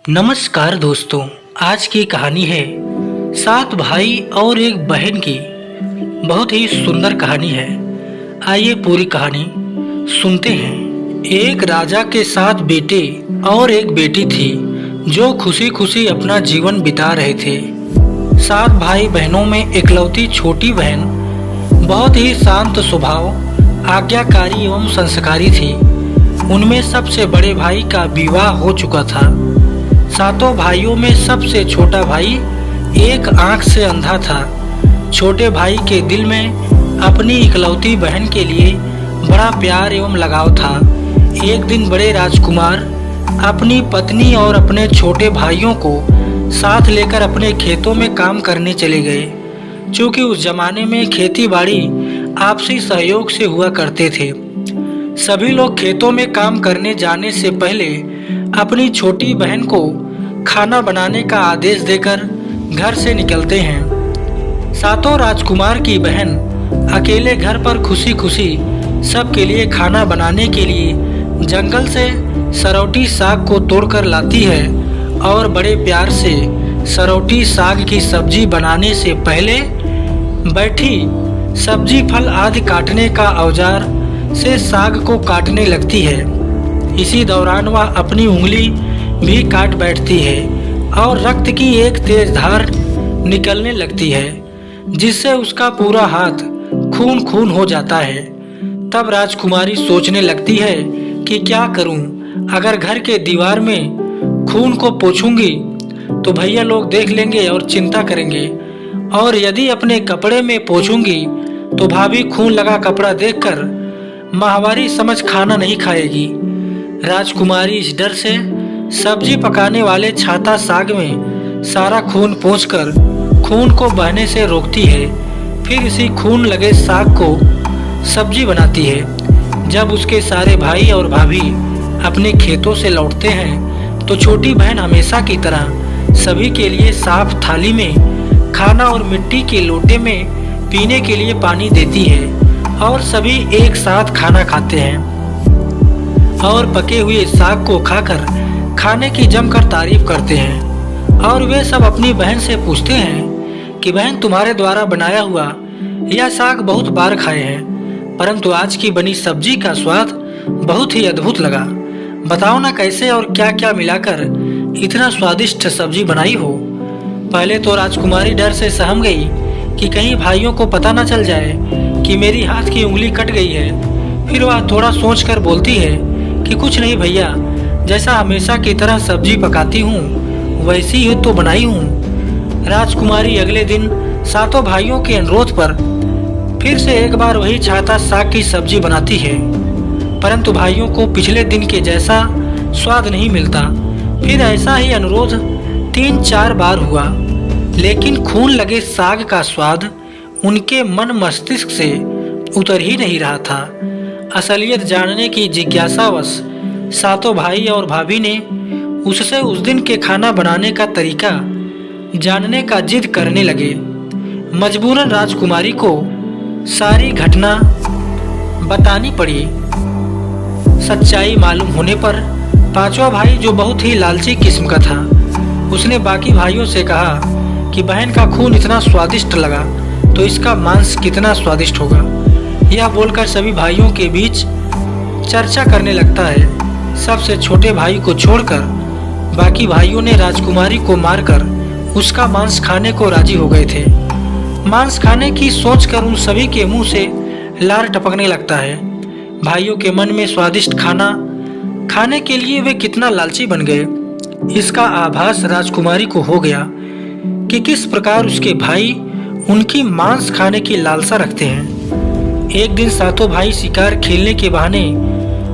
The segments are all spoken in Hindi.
नमस्कार दोस्तों, आज की कहानी है 7 भाई और एक बहन की। बहुत ही सुंदर कहानी है। आइए पूरी कहानी सुनते हैं। एक राजा के 7 बेटे और एक बेटी थी जो खुशी खुशी अपना जीवन बिता रहे थे। 7 भाई बहनों में इकलौती छोटी बहन बहुत ही शांत स्वभाव, आज्ञाकारी एवं संस्कारी थी। उनमें सबसे बड़े भाई का विवाह हो चुका था। 7 भाइयों में सबसे छोटा भाई एक आंख से अंधा था। छोटे भाई के दिल में अपनी इकलौती बहन के लिए बड़ा प्यार एवं लगाव था। एक दिन बड़े राजकुमार अपनी पत्नी और अपने छोटे भाइयों को साथ लेकर अपने खेतों में काम करने चले गए। क्योंकि उस जमाने में खेती बाड़ी आपसी सहयोग से हुआ करते थे। सभी लोग खेतों में काम करने जाने से पहले अपनी छोटी बहन को खाना बनाने का आदेश देकर घर से निकलते हैं। 7 राजकुमार की बहन अकेले घर पर खुशी खुशी सबके लिए खाना बनाने के लिए जंगल से सरौटी साग को तोड़कर लाती है और बड़े प्यार से सरौटी साग की सब्जी बनाने से पहले बैठी सब्जी फल आदि काटने का औजार से साग को काटने लगती है। इसी दौरान वह अपनी उंगली भी काट बैठती है और रक्त की एक तेज धार निकलने लगती है, जिससे उसका पूरा हाथ खून खून हो जाता है। तब राजकुमारी सोचने लगती है कि क्या करूं? अगर घर के दीवार में खून को पोंछूंगी तो भैया लोग देख लेंगे और चिंता करेंगे, और यदि अपने कपड़े में पोंछूंगी तो भाभी खून लगा कपड़ा देखकर माहवारी समझ खाना नहीं खाएगी। राजकुमारी इस डर से सब्जी पकाने वाले छाता साग में सारा खून पोंछकर खून को बहने से रोकती है। फिर इसी खून लगे साग को सब्जी बनाती है। जब उसके सारे भाई और भाभी अपने खेतों से लौटते हैं तो छोटी बहन हमेशा की तरह सभी के लिए साफ थाली में खाना और मिट्टी के लोटे में पीने के लिए पानी देती है, और सभी एक साथ खाना खाते हैं और पके हुए साग को खाकर खाने की जमकर तारीफ करते हैं। और वे सब अपनी बहन से पूछते हैं कि बहन, तुम्हारे द्वारा बनाया हुआ यह साग बहुत बार खाए हैं, परंतु आज की बनी सब्जी का स्वाद बहुत ही अद्भुत लगा। बताओ ना कैसे और क्या क्या मिलाकर इतना स्वादिष्ट सब्जी बनाई हो। पहले तो राजकुमारी डर से सहम गई कि कहीं भाइयों को पता न चल जाए कि मेरी हाथ की उंगली कट गई है। फिर वह थोड़ा सोचकर बोलती है कि कुछ नहीं भैया, जैसा हमेशा की तरह सब्जी पकाती हूँ वैसी ही तो बनाई हूँ। राजकुमारी अगले दिन 7 भाइयों के अनुरोध पर फिर से एक बार वही छाता साग की सब्जी बनाती है, परंतु भाइयों को पिछले दिन के जैसा स्वाद नहीं मिलता। फिर ऐसा ही अनुरोध 3-4 बार हुआ, लेकिन खून लगे साग का स्वाद उनके मन मस्तिष्क से उतर ही नहीं रहा था। असलियत जानने की जिज्ञासावश 7 भाई और भाभी ने उससे उस दिन के खाना बनाने का तरीका जानने का जिद करने लगे। मजबूरन राजकुमारी को सारी घटना बतानी पड़ी। सच्चाई मालूम होने पर 5वां भाई, जो बहुत ही लालची किस्म का था, उसने बाकी भाइयों से कहा कि बहन का खून इतना स्वादिष्ट लगा तो इसका मांस कितना स्वादिष्ट होगा। यह बोलकर सभी भाइयों के बीच चर्चा करने लगता है। सबसे छोटे भाई को छोड़कर बाकी भाइयों ने राजकुमारी को मारकर उसका मांस खाने को राजी हो गए थे। मांस खाने की सोचकर उन सभी के मुंह से लार टपकने लगता है। भाइयों के मन में स्वादिष्ट खाना खाने के लिए वे कितना लालची बन गए, इसका आभास राजकुमारी को हो गया कि किस प्रकार उसके भाई उनकी मांस खाने की लालसा रखते हैं। एक दिन 7 भाई शिकार खेलने के बहाने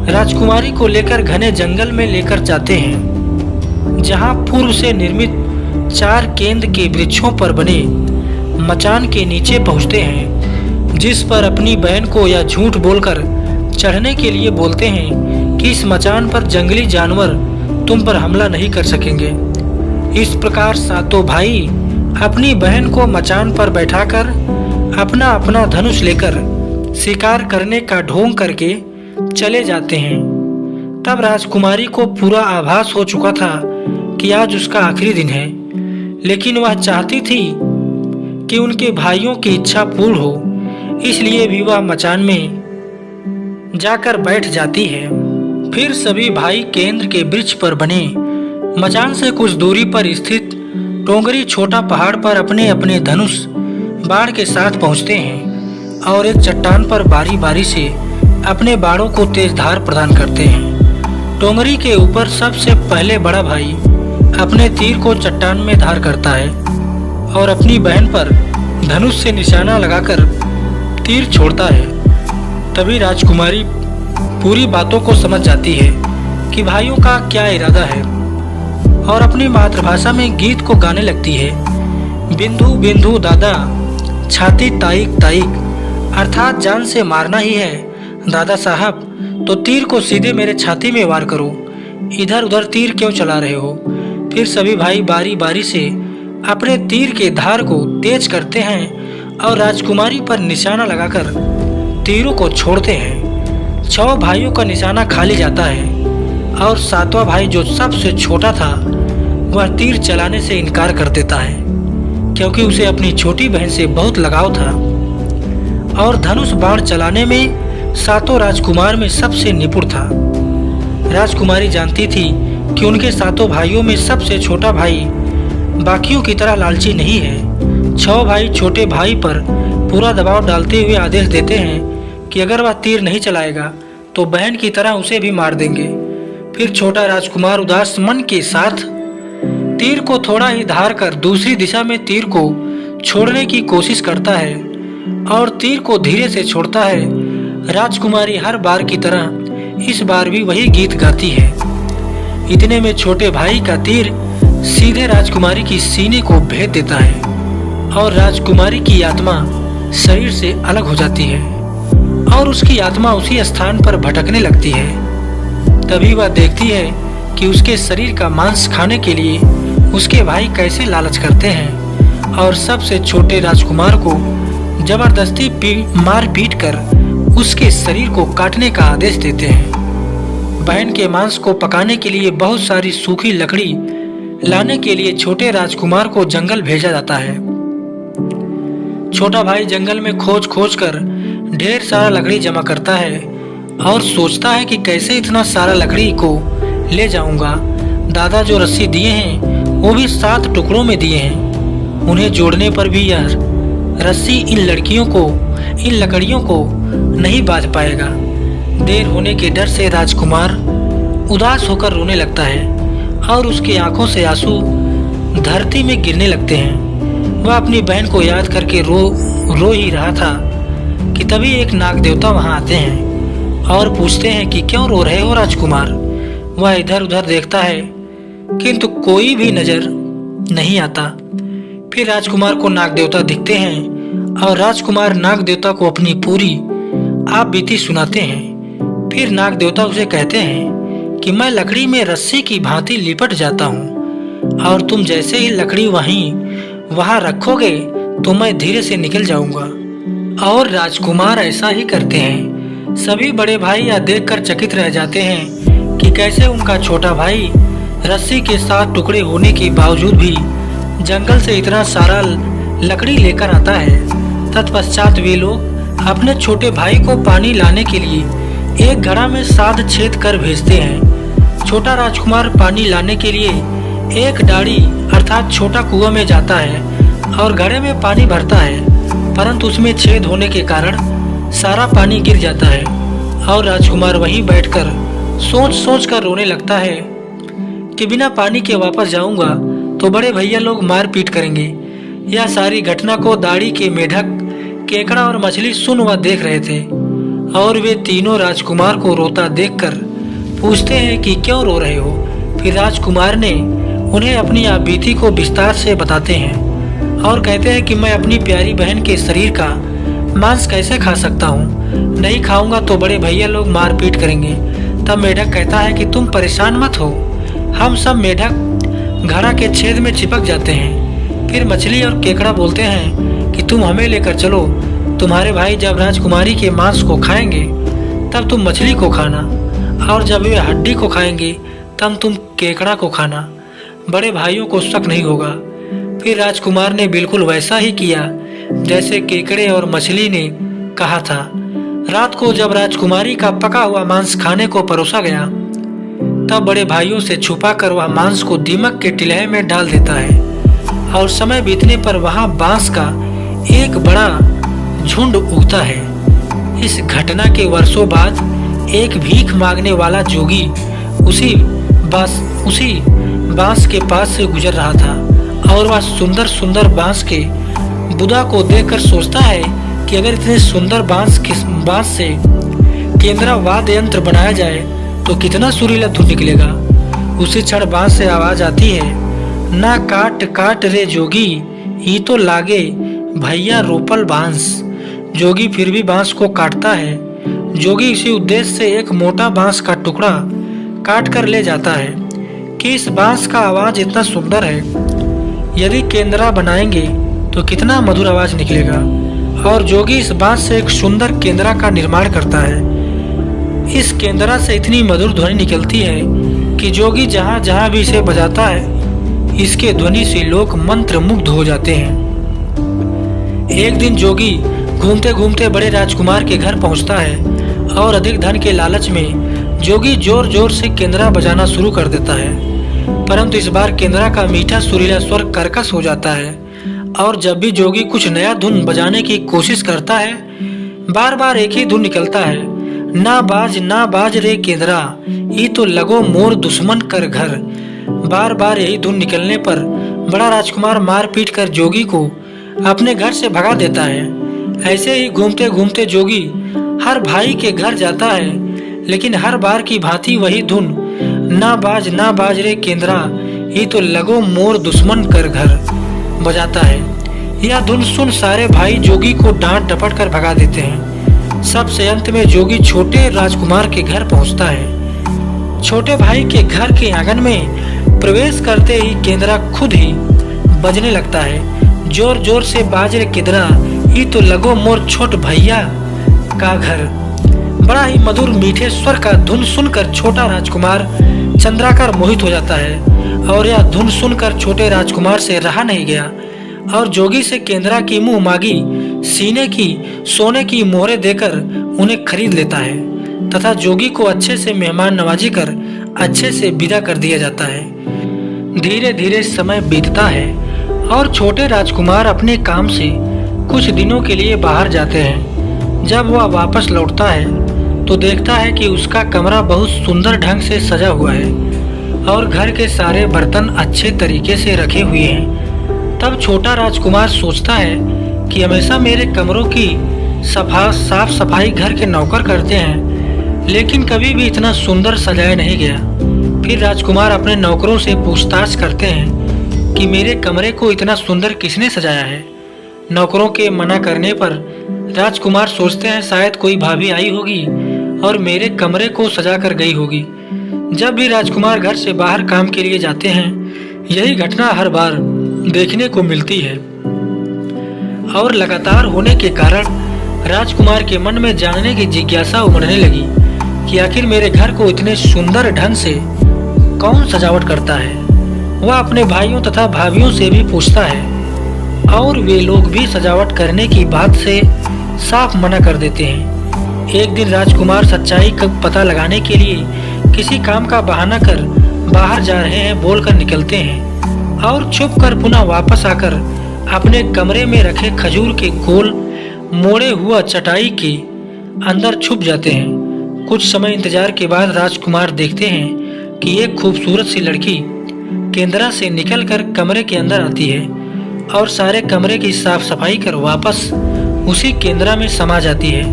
राजकुमारी को लेकर घने जंगल में लेकर जाते हैं, जहां पूर्व से निर्मित 4 केंद्र के वृक्षों पर बने मचान के नीचे पहुंचते हैं, जिस पर अपनी बहन को यह झूठ बोलकर चढ़ने के लिए बोलते हैं कि इस मचान पर जंगली जानवर तुम पर हमला नहीं कर सकेंगे। इस प्रकार 7 भाई अपनी बहन को मचान पर बैठाकर अपना अपना धनुष लेकर शिकार करने का ढोंग करके चले जाते हैं। तब राजकुमारी को पूरा आभास हो चुका था कि आज उसका आखिरी दिन है, लेकिन वह चाहती थी कि उनके भाइयों की इच्छा पूर्ण हो, इसलिए भी वह मचान में जाकर बैठ जाती है। फिर सभी भाई केंद्र के वृक्ष पर बने मचान से कुछ दूरी पर स्थित टोंगरी छोटा पहाड़ पर अपने अपने धनुष बाण के साथ पहुंचते हैं और एक चट्टान पर बारी बारी से अपने बाणों को तेज धार प्रदान करते हैं। टोंगरी के ऊपर सबसे पहले बड़ा भाई अपने तीर को चट्टान में धार करता है और अपनी बहन पर धनुष से निशाना लगाकर तीर छोड़ता है। तभी राजकुमारी पूरी बातों को समझ जाती है कि भाइयों का क्या इरादा है और अपनी मातृभाषा में गीत को गाने लगती है। बिंदु बिंदु दादा छाती ताइक ताइक, अर्थात जान से मारना ही है दादा साहब, तो तीर को सीधे मेरे छाती में वार करो, इधर उधर तीर क्यों चला रहे हो। फिर सभी भाई बारी बारी से अपने तीर के धार को तेज करते हैं और राजकुमारी पर निशाना लगाकर तीरों को छोड़ते हैं। 6 भाइयों का निशाना खाली जाता है और 7वां भाई जो सबसे छोटा था वह तीर चलाने से इनकार कर देता है, क्योंकि उसे अपनी छोटी बहन से बहुत लगाव था और धनुष बाण चलाने में 7 राजकुमार में सबसे निपुण था। राजकुमारी जानती थी कि उनके 7 भाइयों में सबसे छोटा भाई बाकियों की तरह लालची नहीं है। 6 भाई छोटे भाई पर पूरा दबाव डालते हुए आदेश देते हैं कि अगर वह तीर नहीं चलाएगा तो बहन की तरह उसे भी मार देंगे। फिर छोटा राजकुमार उदास मन के साथ तीर को थोड़ा ही धार कर दूसरी दिशा में तीर को छोड़ने की कोशिश करता है और तीर को धीरे से छोड़ता है। राजकुमारी हर बार की तरह इस बार भी वही गीत गाती है। इतने में छोटे भाई का तीर सीधे राजकुमारी की सीने को भेद देता है और राजकुमारी की आत्मा शरीर से अलग हो जाती है और उसकी आत्मा उसी स्थान पर भटकने लगती है। तभी वह देखती है कि उसके शरीर का मांस खाने के लिए उसके भाई कैसे लालच करते हैं और सबसे छोटे राजकुमार को जबरदस्ती मार पीट कर उसके शरीर को काटने का आदेश देते हैं। बहन के मांस को पकाने के लिए बहुत सारी सूखी लकड़ी लाने के लिए छोटे राजकुमार को जंगल भेजा जाता है। छोटा भाई जंगल में खोज खोज कर ढेर सारा लकड़ी जमा करता है और सोचता है कि कैसे इतना सारा लकड़ी को ले जाऊंगा। दादा जो रस्सी दिए हैं वो भी 7 टुकड़ों में दिए हैं, उन्हें जोड़ने पर भी यह रस्सी इन लकड़ियों को नहीं बांध पाएगा। देर होने के डर से राजकुमार उदास होकर रोने लगता है और उसकी आंखों से आंसू धरती में गिरने लगते हैं। वह अपनी बहन को याद करके रो ही रहा था कि तभी एक नाग देवता वहां आते हैं और पूछते हैं कि क्यों रो रहे हो राजकुमार। वह इधर उधर देखता है किंतु कोई भी नजर नहीं आता। फिर राजकुमार को नाग देवता दिखते हैं और राजकुमार नाग देवता को अपनी पूरी आप बीती सुनाते हैं। फिर नाग देवता उसे कहते हैं कि मैं लकड़ी में रस्सी की भांति लिपट जाता हूँ और तुम जैसे ही लकड़ी वहां रखोगे तो मैं धीरे से निकल जाऊंगा। और राजकुमार ऐसा ही करते हैं। सभी बड़े भाई यह देखकर चकित रह जाते हैं कि कैसे उनका छोटा भाई रस्सी के 7 टुकड़े होने के बावजूद भी जंगल से इतना सारा लकड़ी लेकर आता है। तत्पश्चात वे लोग अपने छोटे भाई को पानी लाने के लिए एक घड़ा में 7 छेद कर भेजते हैं। छोटा राजकुमार पानी लाने के लिए एक डाड़ी अर्थात छोटा कुआं में जाता है और घड़े में पानी भरता है, परंतु उसमें छेद होने के कारण सारा पानी गिर जाता है और राजकुमार वहीं बैठकर सोच कर रोने लगता है कि बिना पानी के वापस जाऊंगा तो बड़े भैया लोग मार पीट करेंगे। यह सारी घटना को दाढ़ी के मेढक, केकड़ा और मछली सुन व देख रहे थे और वे तीनों राजकुमार को रोता देखकर पूछते हैं कि क्यों रो रहे हो। फिर राजकुमार ने उन्हें अपनी बीती को विस्तार से बताते हैं और कहते हैं कि मैं अपनी प्यारी बहन के शरीर का मांस कैसे खा सकता हूँ, नहीं खाऊंगा तो बड़े भैया लोग मार पीट करेंगे। तब मेढक कहता है कि तुम परेशान मत हो, हम सब मेढक घड़ा के छेद में चिपक जाते हैं। फिर मछली और केकड़ा बोलते हैं कि तुम हमें लेकर चलो, तुम्हारे भाई जब राजकुमारी के मांस को खाएंगे तब तुम मछली को खाना और जब वे हड्डी को खाएंगे तब तुम केकड़ा को खाना। बड़े भाइयों को शक नहीं होगा। फिर राजकुमार ने बिल्कुल वैसा ही किया जैसे केकड़े और मछली ने कहा था। रात को जब राजकुमारी का पका हुआ मांस खाने को परोसा गया, तब बड़े भाइयों से छुपाकर वह मांस को दीमक के टिलहे में डाल देता है और समय बीतने पर वहां बांस का एक बड़ा झुंड उगता है। इस घटना के वर्षों बाद एक भीख मांगने वाला जोगी उसी बांस के पास से गुजर रहा था और वह सुंदर सुंदर बांस के बुदा को देखकर सोचता है कि अगर इतने सुंदर बांस से केंद्रा वाद्य यंत्र बनाया जाए तो कितना सुरीला धुन निकलेगा। उसी क्षण बांस से आवाज आती है, ना काट काट रे जोगी, ही तो लागे भैया रोपल बांस। जोगी फिर भी बांस को काटता है। जोगी इसी उद्देश्य से एक मोटा बांस का टुकड़ा काट कर ले जाता है कि इस बांस का आवाज इतना सुंदर है, यदि केंद्रा बनाएंगे तो कितना मधुर आवाज निकलेगा। और जोगी इस बांस से एक सुंदर केंद्रा का निर्माण करता है। इस केंद्रा से इतनी मधुर ध्वनि निकलती है कि जोगी जहाँ जहाँ भी इसे बजाता है, इसके ध्वनि से लोग मंत्र मुग्ध हो जाते हैं। एक दिन जोगी घूमते घूमते बड़े राजकुमार के घर पहुंचता है और अधिक धन के लालच में जोगी जोर जोर से केंद्रा बजाना शुरू कर देता है। परंतु इस बार केंद्रा का मीठा सुरीला स्वर कर्कश हो जाता है और जब भी जोगी कुछ नया धुन बजाने की कोशिश करता है, बार बार एक ही धुन निकलता है, ना बाज रे केंद्रा, ये तो लगो मोर दुश्मन कर घर। बार बार यही धुन निकलने पर बड़ा राजकुमार मार पीट कर जोगी को अपने घर से भगा देता है। ऐसे ही घूमते घूमते जोगी हर भाई के घर जाता है, लेकिन हर बार की भांति वही धुन, ना बाज रे केंद्रा, ये तो लगो मोर दुश्मन कर घर, बजाता है। यह धुन सुन सारे भाई जोगी को डांट डपट कर भगा देते हैं। सबसे अंत में जोगी छोटे राजकुमार के घर पहुंचता है। छोटे भाई के घर के आंगन में प्रवेश करते ही केंद्रा खुद ही बजने लगता है, जोर जोर से बाज रे केंद्रा, ये तो लगो मोर छोट भैया का घर। बड़ा ही मधुर मीठे स्वर का धुन सुनकर छोटा राजकुमार चंद्राकर मोहित हो जाता है और यह धुन सुनकर छोटे राजकुमार से रहा नहीं गया और जोगी से केंद्रा की मुंह मांगी सीने की सोने की मोहरें देकर उन्हें खरीद लेता है तथा जोगी को अच्छे से मेहमान नवाजी कर अच्छे से विदा कर दिया जाता है। धीरे धीरे समय बीतता है और छोटे राजकुमार अपने काम से कुछ दिनों के लिए बाहर जाते हैं। जब वह वापस लौटता है तो देखता है कि उसका कमरा बहुत सुंदर ढंग से सजा हुआ है और घर के सारे बर्तन अच्छे तरीके से रखे हुए हैं। तब छोटा राजकुमार सोचता है कि हमेशा मेरे कमरों की साफ सफाई घर के नौकर करते हैं, लेकिन कभी भी इतना सुंदर सजाया नहीं गया। फिर राजकुमार अपने नौकरों से पूछताछ करते हैं कि मेरे कमरे को इतना सुंदर किसने सजाया है। नौकरों के मना करने पर राजकुमार सोचते हैं शायद कोई भाभी आई होगी और मेरे कमरे को सजा कर गई होगी। जब भी राजकुमार घर से बाहर काम के लिए जाते हैं, यही घटना हर बार देखने को मिलती है और लगातार होने के कारण राजकुमार के मन में जानने की जिज्ञासा उमड़ने लगी कि आखिर मेरे घर को इतने सुंदर ढंग से कौन सजावट करता है। वह अपने भाइयों तथा भाभियों से भी पूछता है और वे लोग भी सजावट करने की बात से साफ मना कर देते हैं। एक दिन राजकुमार सच्चाई का पता लगाने के लिए किसी काम का बहाना कर बाहर जा रहे हैं बोलकर निकलते हैं और छुप कर पुनः वापस आकर अपने कमरे में रखे खजूर के गोल मोड़े हुआ चटाई के अंदर छुप जाते हैं। कुछ समय इंतजार के बाद राजकुमार देखते हैं कि एक खूबसूरत सी लड़की केंद्रा से निकलकर कमरे के अंदर आती है और सारे कमरे की साफ सफाई कर वापस उसी केंद्रा में समा जाती है।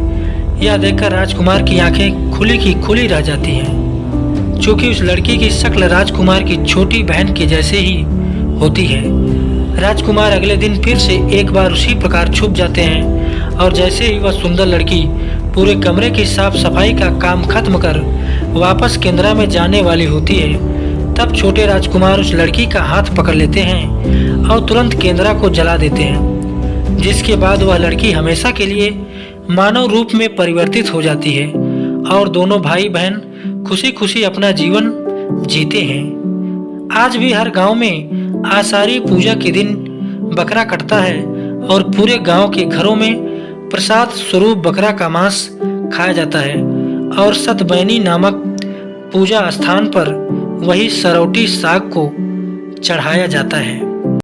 यह देखकर राजकुमार की आंखें खुली की खुली रह जाती हैं, क्योंकि उस लड़की की शक्ल राजकुमार की छोटी बहन के जैसे ही होती है। राजकुमार अगले दिन फिर से एक बार उसी प्रकार छुप जाते हैं और जैसे ही वह सुंदर लड़की पूरे कमरे की साफ सफाई का काम खत्म कर वापस केंद्रा में जाने वाली होती है, तब छोटे राजकुमार उस लड़की का हाथ पकड़ लेते हैं और तुरंत केंद्रा को जला देते हैं, जिसके बाद वह लड़की हमेशा के लिए मानव रूप में परिवर्तित हो जाती है और दोनों भाई बहन खुशी खुशी अपना जीवन जीते हैं। आज भी हर गांव में आषाढ़ी पूजा के दिन बकरा कटता है और पूरे गांव के घरों में प्रसाद स्वरूप बकरा का मांस खाया जाता है और सतबैनी नामक पूजा स्थान पर वही सरौटी साग को चढ़ाया जाता है।